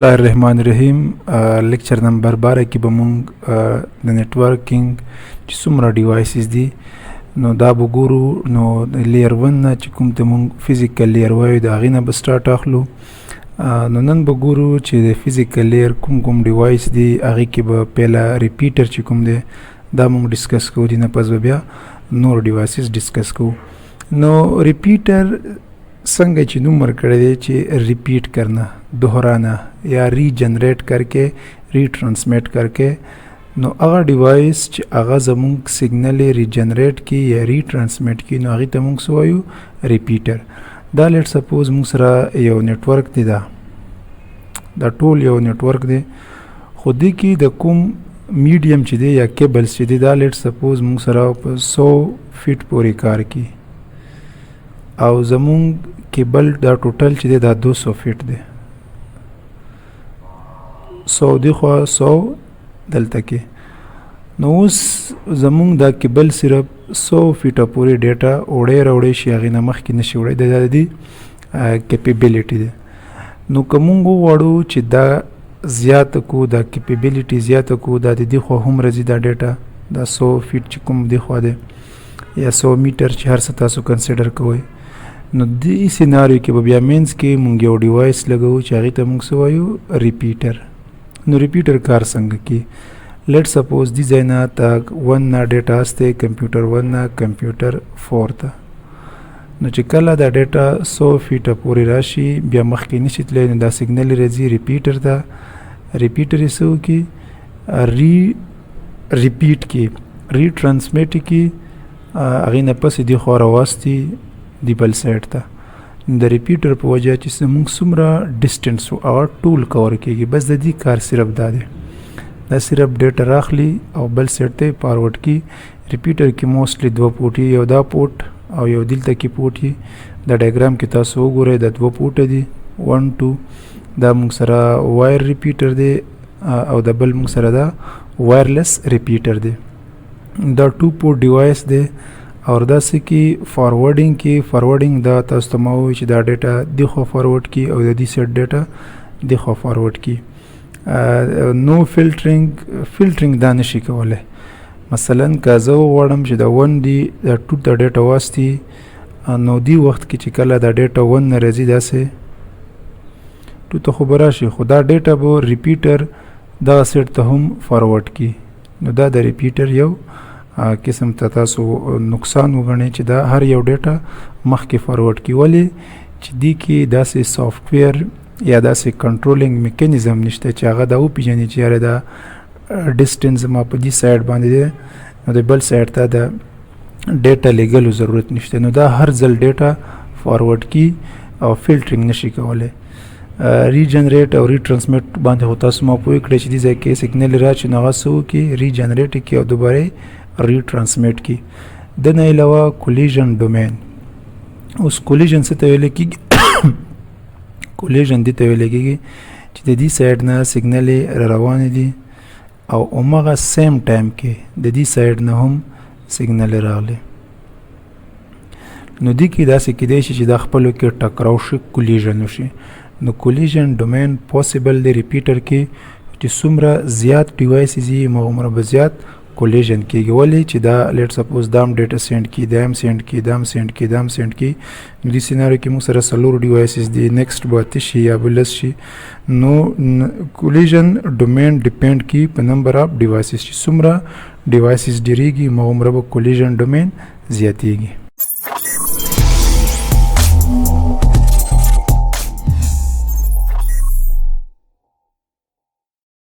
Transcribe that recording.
الله الرحمن الرحیم. لیکچر نمبر 12 کې به مونږ د نټورکینګ چې څومره ډیوایسز دي نو دا به ګورو. نو لیر 1 نه چې کوم ته مونږ فزیکل لیر وایو د هغې نه به سټارټ اخلو. نو نن به ګورو چې د فزیکل لیر کوم ډیوایس دي هغې کې به پهله ریپیټر چې کوم دی دا مونږ ډسکس کوو، دې نه پس به بیا نور ډیوایسز ډسکس کوو. نو ریپیټر څنګه چې نوم ورکړی دی چې ریپیٹ کرنا، دہرانا یا ری جنریٹ کر کے ری ټرانسمیټ کر کے، نو هغه ډیوایس چې هغه زمونږ سیګنل ری جنریټ کی یا ری ټرانسمیټ کی نو هغې ته مونږ څه وایو؟ ریپیټر. دا لیټ سپوز مونږ سره یو نیټورک دی، دا ټول یو نیټورک دی، خو دې کې د کوم میډیم چې دی یا کیبلز چې دی دا لیټ سپوز مونږ سره په 100 فیټ پورې کار کی او زمونږ کیبل دا ټوټل چې دی دا 200 فیټ دی. 100 دی خوا 100 دلته کې. نو اوس زمونږ دا کیبل صرف 100 فیټه پورې ډیټا وړی راوړی شي، هغې نه مخکې نشي وړی، دا د دې کیپیبلیټي دی. نو که مونږ وغواړو چې دا زیاته کو، دا کیپیبلیټي زیاته کو، دا د دې خوا هم راځي دا ډیټا، دا 100 فیټ چې کوم دې خوا دی یا 100 میټر چې هر څه تاسو کنسیډر کوئ. نو دې سیناریو کې به بیا مینس کې مونږ یو ډیوایس لګوو چې هغې ته مونږ څه وایو؟ ریپیټر. نو ریپیټر کار څنګه کی؟ لیټ سپوز دی ځای نه تا 1 نه ډیټا استی کمپیوټر 1 نه کمپیوټر 4 ته. نو چې کله دا ډیټا 100 فیټه پورې راشي بیا مخکې نشي تللی، نو دا سیګنل راځي ریپیټر ته. ریپیټر یې څه وکړي؟ ریپیټ کی، ری ټرانسمیټ کی، هغې نه پس دې خوا راواستي دی بل سایډ ته. د ریپیټر په وجه چې زمونږ څومره ډسټنس هغه ټول کور کېږي، بس د دې کار صرف دا دی، دا صرف ډیټا راخلي او بل سایډ ته فارورډ کی. ریپیټر کې موسټلی 2 پورټ یو دا پورټ او یو دلته کې پورټ یي. دا ډایګرام کې تاسو وګورئ دا 2 پورټه دي 1 2. دا موږ سره وایر ریپیټر دی او د بل موږ سره دا وایرلیس ریپیټر دی. دا 2 پورټ ډیوایس دی اور داسې کې فارورډینګ دا تاسو ته ما ووایي چې دا ډیټا دې خوا فارورډ کی او د دې سیټ ډیټا دې خوا فارورډ کی. نو فلټرینګ دا نشي کولی. مثلا که زه وغواړم چې دا 1 دی دا 2 ته ډیټا واستي، نو دی وخت کې چې کله دا ډیټا 1 نه راځي داسې 2 ته خو به راشي، خو دا ډیټا به ریپیټر دغه سیټ ته هم فارورډ کی. نو دا د ریپیټر یو قسم ته تاسو نقصان وګڼئ چې دا هر یو ډیټا مخکې فارورډ کی. ولې چې دې کې داسې سافټویر یا داسې کنټرولینګ میکانیزم نشته چې هغه دا وپېژني چې یاره دا ډسټنس ما په دې سایډ باندې دی نو د بل سایډ ته د ډیټا لیږلو ضرورت نشته. نو دا هر ځل ډیټا فارورډ کی او فلټرینګ نشي کولی. ری جنریټ او ری ټرانسمیټ باندې خو تاسو ما پوه کړئ چې دې ځای کې سیګنل راشي نو هغه څه وکړي؟ ری جنریټ کړي او دوباره ری ټرانسمیټ کی. د نه علاوه کولیژن ډومین. اوس کولیژن څه ته ویل کېږي؟ کولیژن دې ته ویل کېږي چې د دې سایډ نه سیګنلې روانې دي او همغه سیم ټایم کې د دې سایډ نه هم سیګنلې راغلي. نو دې کې داسې کېدای شي چې دا خپلو کې ټکراو شي، کولیژن وشي. نو کولیژن ډومین پاسبل دی ریپیټر کې چې څومره زیات ډیوایسز یي هغومره به زیات کولیژن کېږي. ولې چې دا لیټ سپوز دا هم ډیټا سینډ کی، دا هم سینډ کی، دا هم سینډ کی، دا هم سینډ کی. نو دې سیناریو کې موږ سره 4 ډیوایسز دي، نیکسټ به 8 شي یا به 10 شي. نو کولیژن ډومین ډیپینډ کی په نمبر آف ډیوایسز، چې څومره ډیوایسز ډیریږي هغومره به کولیژن ډومین زیاتیږي.